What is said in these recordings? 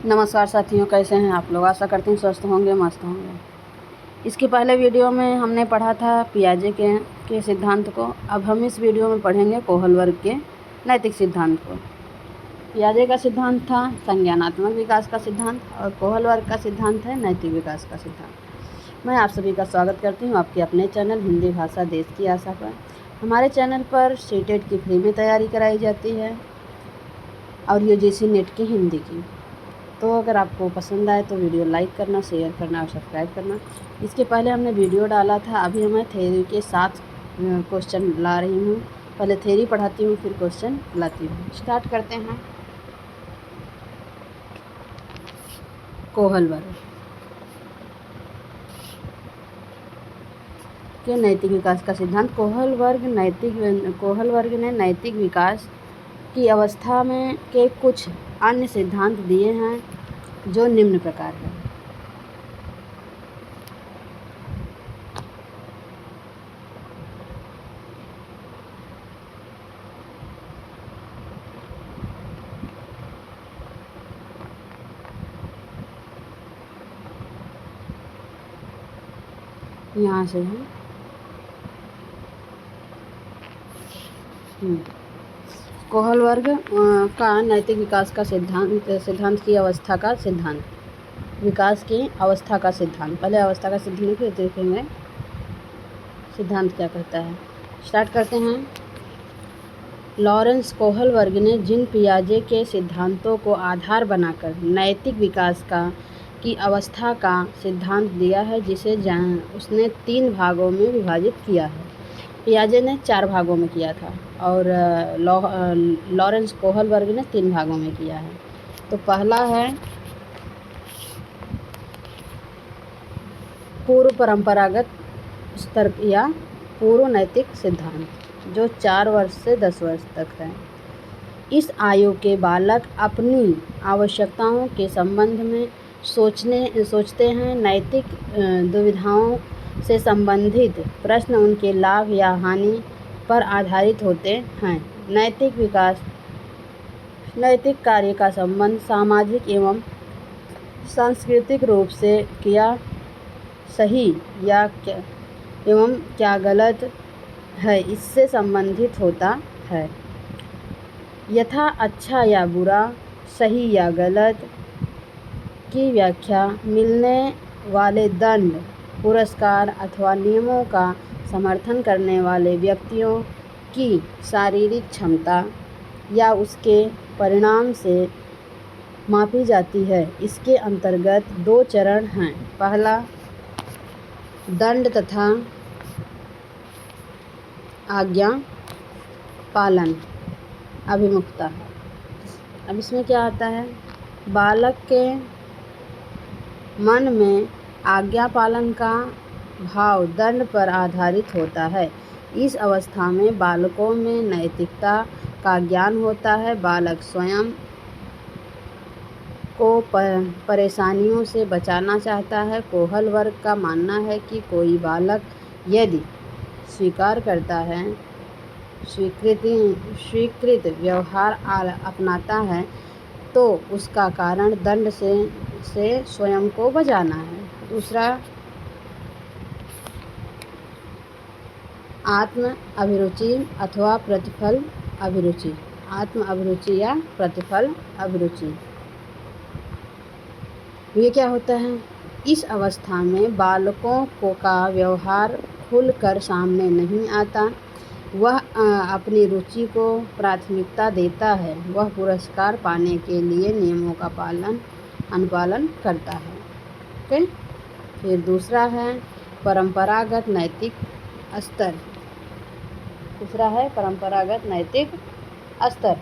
नमस्कार साथियों, कैसे हैं आप लोग। आशा करती हूँ स्वस्थ होंगे, मस्त होंगे। इसके पहले वीडियो में हमने पढ़ा था पियाजे के सिद्धांत को। अब हम इस वीडियो में पढ़ेंगे कोहल वर्ग के नैतिक सिद्धांत को। पियाजे का सिद्धांत था संज्ञानात्मक विकास का सिद्धांत और कोहल वर्ग का सिद्धांत है नैतिक विकास का सिद्धांत। मैं आप सभी का स्वागत करती हूँ आपके अपने चैनल हिंदी भाषा देश की आशा पर। हमारे चैनल पर सीटेट की फ्री में तैयारी कराई जाती है और यूजीसी नेट की हिंदी की। तो अगर आपको पसंद आए तो वीडियो लाइक करना, शेयर करना और सब्सक्राइब करना। इसके पहले हमने वीडियो डाला था, अभी मैं थ्योरी के 7 क्वेश्चन ला रही हूँ। पहले थ्योरी पढ़ाती हूँ, फिर क्वेश्चन लाती हूँ। स्टार्ट करते हैं। कोहल वर्ग के नैतिक विकास का सिद्धांत। कोहल वर्ग ने नैतिक विकास की अवस्था में के कुछ अन्य सिद्धांत दिए हैं जो निम्न प्रकार है। यहाँ से है कोहल वर्ग का नैतिक विकास का सिद्धांत की अवस्था का सिद्धांत, विकास की अवस्था का सिद्धांत। पहले अवस्था का सिद्धांत फिर देखेंगे सिद्धांत क्या कहता है। स्टार्ट करते हैं। लॉरेंस कोहल वर्ग ने जिन पियाजे के सिद्धांतों को आधार बनाकर नैतिक विकास की अवस्था का सिद्धांत दिया है, जिसे उसने 3 भागों में विभाजित किया है। पियाजे ने 4 भागों में किया था और लॉरेंस कोहल वर्ग ने 3 भागों में किया है। तो पहला है पूर्व परंपरागत स्तर या पूर्व नैतिक सिद्धांत, जो 4 वर्ष से 10 वर्ष तक है। इस आयु के बालक अपनी आवश्यकताओं के संबंध में सोचते हैं। नैतिक दुविधाओं से संबंधित प्रश्न उनके लाभ या हानि पर आधारित होते हैं। नैतिक कार्य का संबंध सामाजिक एवं सांस्कृतिक रूप से क्या सही एवं क्या गलत है, इससे संबंधित होता है। यथा अच्छा या बुरा, सही या गलत की व्याख्या, मिलने वाले दंड, पुरस्कार अथवा नियमों का समर्थन करने वाले व्यक्तियों की शारीरिक क्षमता या उसके परिणाम से मापी जाती है। इसके अंतर्गत 2 चरण हैं। पहला दंड तथा आज्ञा पालन अभिमुखता। अब इसमें क्या आता है, बालक के मन में आज्ञा पालन का भाव दंड पर आधारित होता है। इस अवस्था में बालकों में नैतिकता का ज्ञान होता है। बालक स्वयं को परेशानियों से बचाना चाहता है। कोहल वर्ग का मानना है कि कोई बालक यदि स्वीकार करता है, स्वीकृत व्यवहार अपनाता है, तो उसका कारण दंड से स्वयं को बचाना है। दूसरा आत्म अभिरुचि अथवा प्रतिफल अभिरुचि। आत्म अभिरुचि या प्रतिफल अभिरुचि, ये क्या होता है। इस अवस्था में बालकों का व्यवहार खुलकर सामने नहीं आता। वह अपनी रुचि को प्राथमिकता देता है। वह पुरस्कार पाने के लिए नियमों का अनुपालन करता है। ओके। फिर दूसरा है परंपरागत नैतिक स्तर। दूसरा है परंपरागत नैतिक स्तर।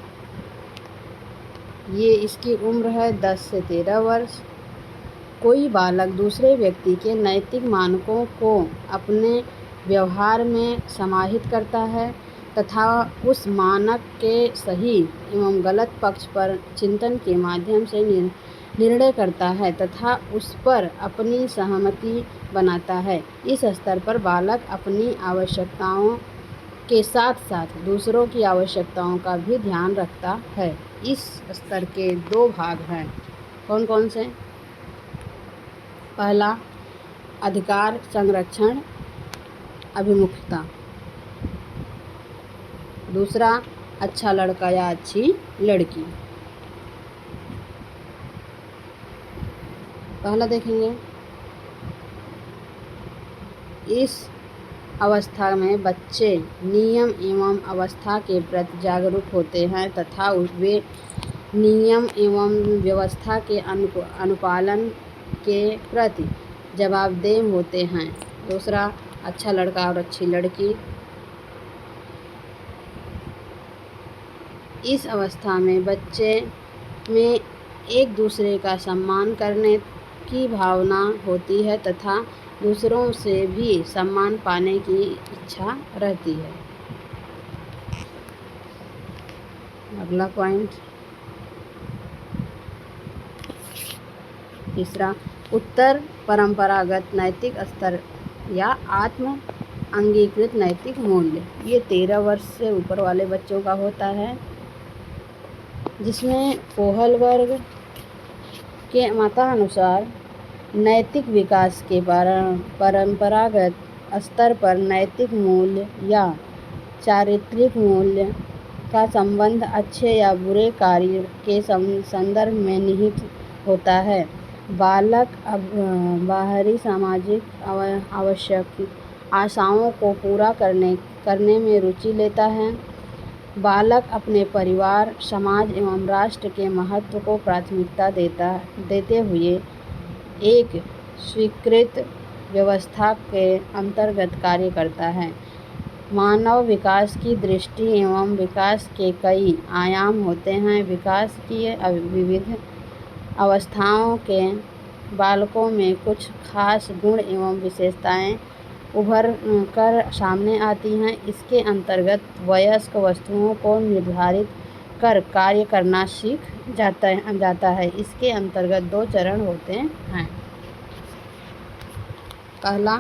ये इसकी उम्र है 10 से 13 वर्ष। कोई बालक दूसरे व्यक्ति के नैतिक मानकों को अपने व्यवहार में समाहित करता है तथा उस मानक के सही एवं गलत पक्ष पर चिंतन के माध्यम से निर्णय करता है तथा उस पर अपनी सहमति बनाता है। इस स्तर पर बालक अपनी आवश्यकताओं के साथ साथ दूसरों की आवश्यकताओं का भी ध्यान रखता है। इस स्तर के 2 भाग हैं। कौन कौन से? पहला, अधिकार संरक्षण अभिमुखता। दूसरा, अच्छा लड़का या अच्छी लड़की। पहला देखेंगे, इस अवस्था में बच्चे नियम एवं अवस्था के प्रति जागरूक होते हैं तथा वे नियम एवं व्यवस्था के अनुपालन के प्रति जवाबदेह होते हैं। दूसरा, अच्छा लड़का और अच्छी लड़की। इस अवस्था में बच्चे में एक दूसरे का सम्मान करने की भावना होती है तथा दूसरों से भी सम्मान पाने की इच्छा रहती है। अगला पॉइंट, तीसरा, उत्तर परंपरागत नैतिक स्तर या आत्म अंगीकृत नैतिक मूल्य। ये 13 वर्ष से ऊपर वाले बच्चों का होता है, जिसमें कोहलबर्ग के मतानुसार नैतिक विकास के परंपरागत स्तर पर नैतिक मूल्य या चारित्रिक मूल्य का संबंध अच्छे या बुरे कार्य के संदर्भ में निहित होता है। बालक बाहरी सामाजिक आवश्यक आशाओं को पूरा करने में रुचि लेता है। बालक अपने परिवार, समाज एवं राष्ट्र के महत्व को प्राथमिकता देते हुए एक स्वीकृत व्यवस्था के अंतर्गत कार्य करता है। मानव विकास की दृष्टि एवं विकास के कई आयाम होते हैं। विकास की विविध अवस्थाओं के बालकों में कुछ खास गुण एवं विशेषताएं उभर कर सामने आती हैं। इसके अंतर्गत वयस्क वस्तुओं को निर्धारित कर कार्य करना सीख जाता है। इसके अंतर्गत 2 चरण होते हैं। पहला,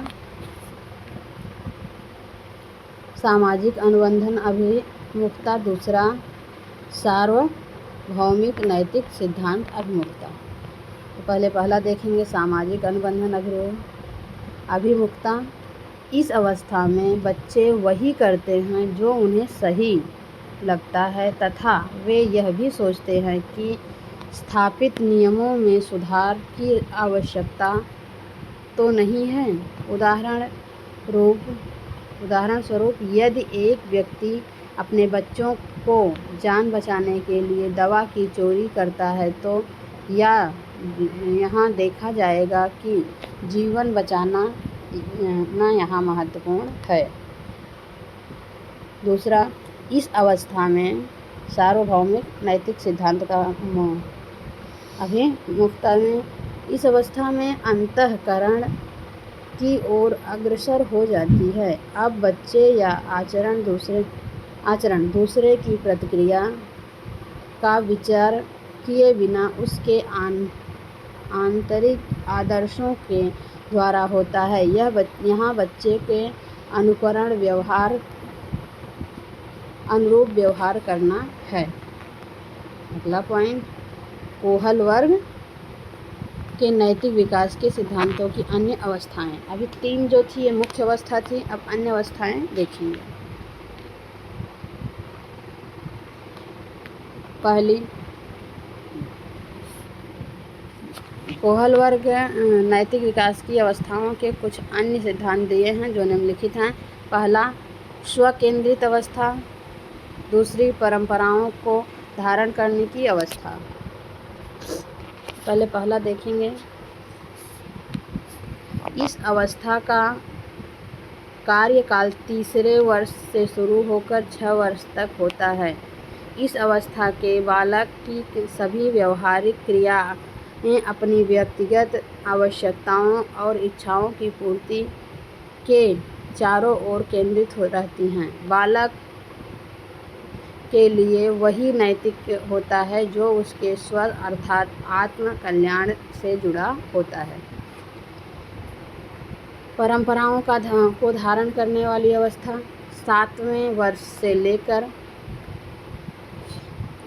सामाजिक अनुबंधन अभिमुखता। दूसरा, सार्वभौमिक नैतिक सिद्धांत अभिमुखता। तो पहले पहला देखेंगे, सामाजिक अनुबंधन अभिमुखता। इस अवस्था में बच्चे वही करते हैं जो उन्हें सही लगता है तथा वे यह भी सोचते हैं कि स्थापित नियमों में सुधार की आवश्यकता तो नहीं है। उदाहरण स्वरूप यदि एक व्यक्ति अपने बच्चों को जान बचाने के लिए दवा की चोरी करता है तो यहाँ देखा जाएगा कि जीवन बचाना यहाँ महत्वपूर्ण है। दूसरा, इस अवस्था में सार्वभौमिक नैतिक सिद्धांत का अभिमुखता में इस अवस्था में अंतःकरण की ओर अग्रसर हो जाती है। अब बच्चे या आचरण दूसरे की प्रतिक्रिया का विचार किए बिना उसके आंतरिक आदर्शों के द्वारा होता है। यहाँ बच्चे के अनुरूप व्यवहार करना है। अगला पॉइंट, कोहलबर्ग के नैतिक विकास के सिद्धांतों की अन्य अवस्थाएं। अभी 3 जो थी ये मुख्य अवस्था थी, अब अन्य अवस्थाएं देखेंगे। पहली, कोहलबर्ग नैतिक विकास की अवस्थाओं के कुछ अन्य सिद्धांत दिए हैं जो निम्नलिखित हैं। पहला, स्वकेंद्रित अवस्था। दूसरी, परंपराओं को धारण करने की अवस्था। पहले पहला देखेंगे। इस अवस्था का कार्यकाल 3 वर्ष से शुरू होकर 6 वर्ष तक होता है। इस अवस्था के बालक की सभी व्यवहारिक क्रियाएं अपनी व्यक्तिगत आवश्यकताओं और इच्छाओं की पूर्ति के चारों ओर केंद्रित रहती हैं। बालक के लिए वही नैतिक होता है जो उसके स्व अर्थात आत्म कल्याण से जुड़ा होता है। परंपराओं को धारण करने वाली अवस्था 7वें वर्ष से लेकर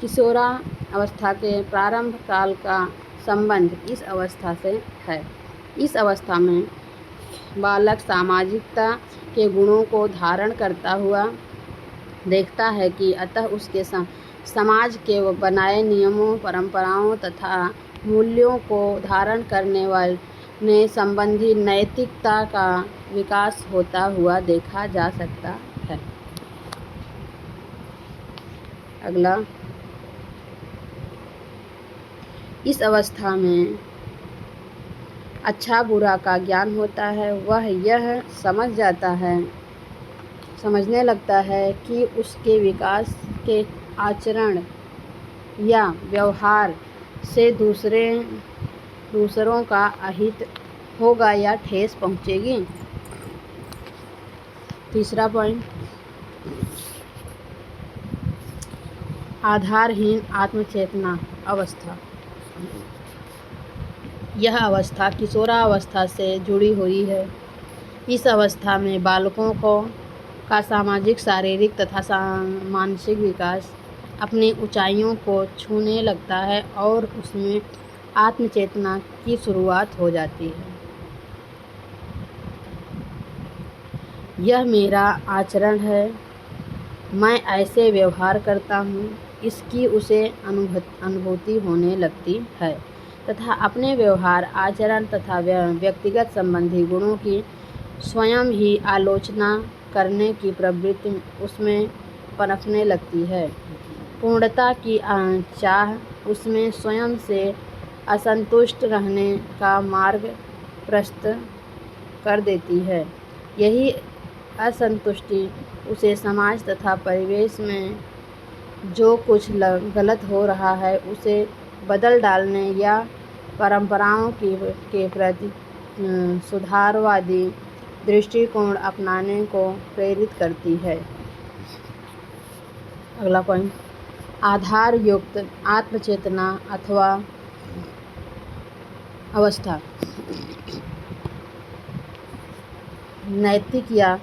किशोरावस्था के प्रारंभ काल का संबंध इस अवस्था से है। इस अवस्था में बालक सामाजिकता के गुणों को धारण करता हुआ देखता है कि अतः उसके समाज के बनाए नियमों, परंपराओं तथा मूल्यों को धारण करने वाले संबंधी नैतिकता का विकास होता हुआ देखा जा सकता है। अगला, इस अवस्था में अच्छा बुरा का ज्ञान होता है। वह यह समझने लगता है कि उसके विकास के आचरण या व्यवहार से दूसरों का अहित होगा या ठेस पहुँचेगी। तीसरा पॉइंट, आधारहीन आत्मचेतना अवस्था। यह अवस्था किशोरावस्था से जुड़ी हुई है। इस अवस्था में बालकों का सामाजिक, शारीरिक तथा मानसिक विकास अपनी ऊंचाइयों को छूने लगता है और उसमें आत्मचेतना की शुरुआत हो जाती है। यह मेरा आचरण है, मैं ऐसे व्यवहार करता हूँ, इसकी उसे अनुभूति होने लगती है तथा अपने व्यवहार, आचरण तथा व्यक्तिगत संबंधी गुणों की स्वयं ही आलोचना करने की प्रवृत्ति उसमें पनपने लगती है। पूर्णता की चाह उसमें स्वयं से असंतुष्ट रहने का मार्ग प्रशस्त कर देती है। यही असंतुष्टि उसे समाज तथा परिवेश में जो कुछ गलत हो रहा है उसे बदल डालने या परंपराओं के प्रति सुधारवादी दृष्टिकोण अपनाने को प्रेरित करती है। अगला पॉइंट, आधार युक्त आत्मचेतना अथवा अवस्था। नैतिक या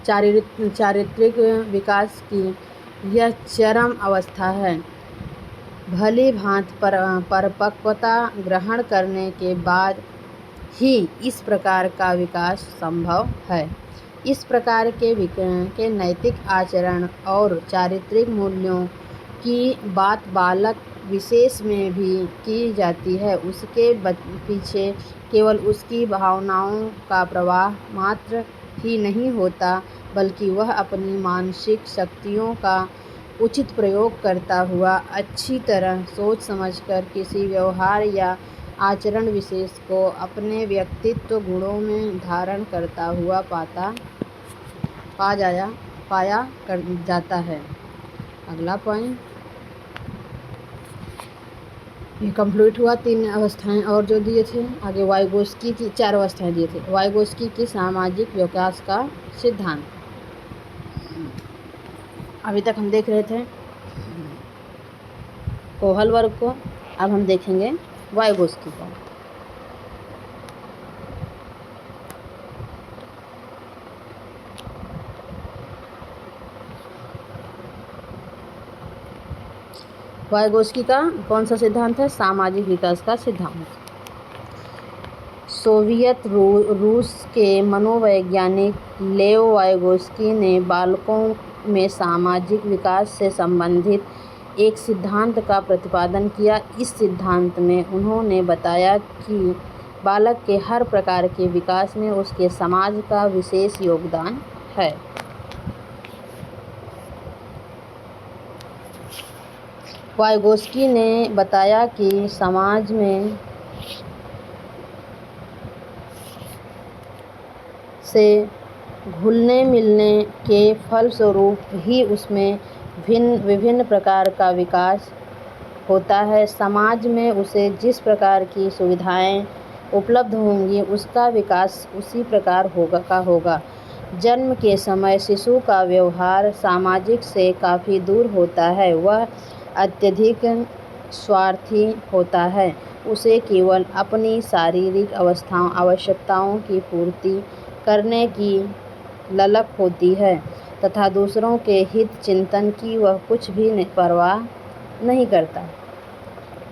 चारित्रिक विकास की यह चरम अवस्था है। भली भांति परिपक्वता ग्रहण करने के बाद ही इस प्रकार का विकास संभव है। इस प्रकार के नैतिक आचरण और चारित्रिक मूल्यों की बात बालक विशेष में भी की जाती है। उसके पीछे केवल उसकी भावनाओं का प्रवाह मात्र ही नहीं होता, बल्कि वह अपनी मानसिक शक्तियों का उचित प्रयोग करता हुआ अच्छी तरह सोच समझकर किसी व्यवहार या आचरण विशेष को अपने व्यक्तित्व गुणों में धारण करता हुआ पाया जाता है। अगला पॉइंट, ये कंप्लीट हुआ। 3 अवस्थाएं और जो दिए थे आगे, वाइगोत्स्की की 4 अवस्थाएं दिए थे। वाइगोत्स्की की सामाजिक विकास का सिद्धांत। अभी तक हम देख रहे थे कोहल वर्ग को, अब हम देखेंगे वाइगोत्स्की को। वाइगोत्स्की का कौन सा सिद्धांत है? सामाजिक विकास का सिद्धांत। सोवियत रूस के मनोवैज्ञानिक लेव वाइगोत्स्की ने बालकों में सामाजिक विकास से संबंधित एक सिद्धांत का प्रतिपादन किया। इस सिद्धांत में उन्होंने बताया कि बालक के हर प्रकार के विकास में उसके समाज का विशेष योगदान है। वाइगोत्स्की ने बताया कि समाज में से घुलने मिलने के फलस्वरूप ही उसमें विभिन्न प्रकार का विकास होता है। समाज में उसे जिस प्रकार की सुविधाएं उपलब्ध होंगी उसका विकास उसी प्रकार होगा। जन्म के समय शिशु का व्यवहार सामाजिक से काफ़ी दूर होता है। वह अत्यधिक स्वार्थी होता है। उसे केवल अपनी शारीरिक आवश्यकताओं की पूर्ति करने की ललक होती है तथा दूसरों के हित चिंतन की वह कुछ भी परवाह नहीं करता।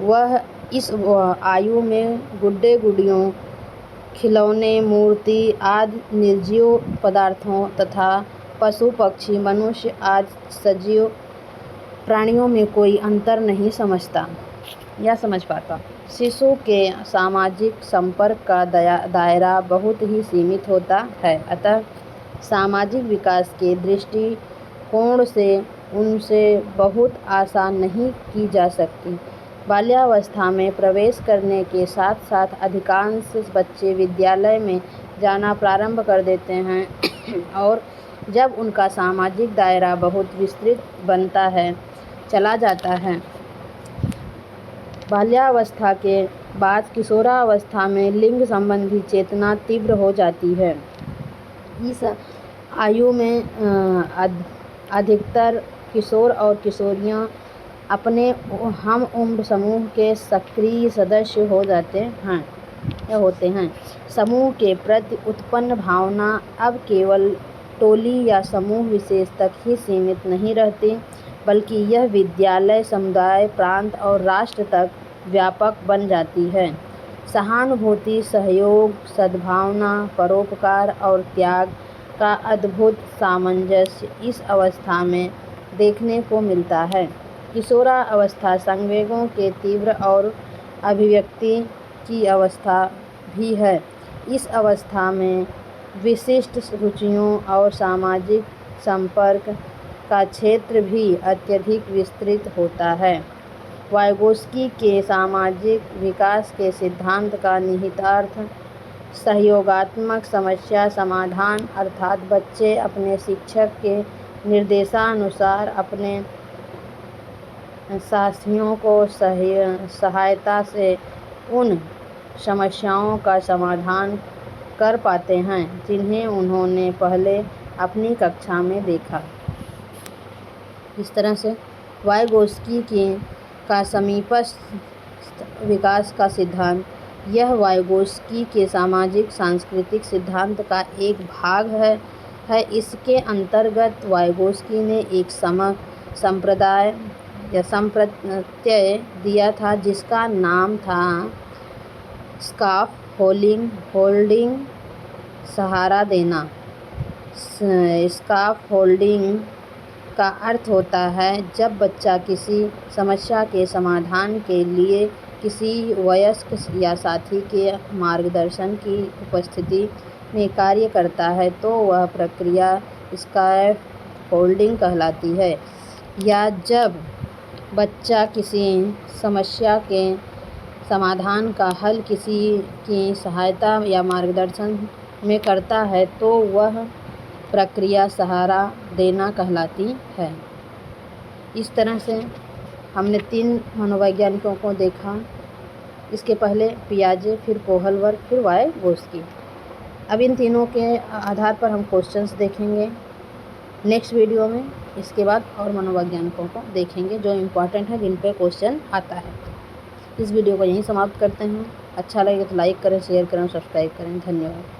वह इस आयु में गुड्डे गुड़ियों, खिलौने, मूर्ति आदि निर्जीव पदार्थों तथा पशु पक्षी, मनुष्य आदि सजीव प्राणियों में कोई अंतर नहीं समझता या समझ पाता। शिशु के सामाजिक संपर्क का दायरा बहुत ही सीमित होता है, अतः सामाजिक विकास के दृष्टिकोण से उनसे बहुत आशा नहीं की जा सकती। बाल्यावस्था में प्रवेश करने के साथ साथ अधिकांश बच्चे विद्यालय में जाना प्रारंभ कर देते हैं और जब उनका सामाजिक दायरा बहुत विस्तृत बनता है चला जाता है। बाल्यावस्था के बाद किशोरावस्था में लिंग संबंधी चेतना तीव्र हो जाती है। इस आयु में अधिकतर किशोर और किशोरियां अपने हम उम्र समूह के सक्रिय सदस्य होते हैं। समूह के प्रति उत्पन्न भावना अब केवल टोली या समूह विशेष तक ही सीमित नहीं रहती, बल्कि यह विद्यालय, समुदाय, प्रांत और राष्ट्र तक व्यापक बन जाती है। सहानुभूति, सहयोग, सद्भावना, परोपकार और त्याग का अद्भुत सामंजस्य इस अवस्था में देखने को मिलता है। किशोरावस्था संवेगों के तीव्र और अभिव्यक्ति की अवस्था भी है। इस अवस्था में विशिष्ट रुचियों और सामाजिक संपर्क का क्षेत्र भी अत्यधिक विस्तृत होता है। वाइगोत्स्की के सामाजिक विकास के सिद्धांत का निहितार्थ सहयोगात्मक समस्या समाधान अर्थात बच्चे अपने शिक्षक के निर्देशानुसार अपने साथियों को सहायता से उन समस्याओं का समाधान कर पाते हैं जिन्हें उन्होंने पहले अपनी कक्षा में देखा। इस तरह से वाइगोत्स्की का समीपस्थ विकास का सिद्धांत, यह वाइगोत्स्की के सामाजिक सांस्कृतिक सिद्धांत का एक भाग है। इसके अंतर्गत वाइगोत्स्की ने एक संप्रदाय या संप्रत्यय दिया था जिसका नाम था स्काफोल्डिंग, सहारा देना। स्काफोल्डिंग का अर्थ होता है जब बच्चा किसी समस्या के समाधान के लिए किसी वयस्क या साथी के मार्गदर्शन की उपस्थिति में कार्य करता है तो वह प्रक्रिया स्काफोल्डिंग कहलाती है। या जब बच्चा किसी समस्या के समाधान का हल किसी की सहायता या मार्गदर्शन में करता है तो वह प्रक्रिया सहारा देना कहलाती है। इस तरह से हमने 3 मनोवैज्ञानिकों को देखा। इसके पहले पियाजे, फिर कोहलवर्ग, फिर वाइगोत्स्की। अब इन तीनों के आधार पर हम क्वेश्चंस देखेंगे नेक्स्ट वीडियो में। इसके बाद और मनोवैज्ञानिकों को देखेंगे जो इम्पोर्टेंट है, जिन पे क्वेश्चन आता है। इस वीडियो को यहीं समाप्त करते हैं। अच्छा लगे तो लाइक करें, शेयर करें, सब्सक्राइब करें। धन्यवाद।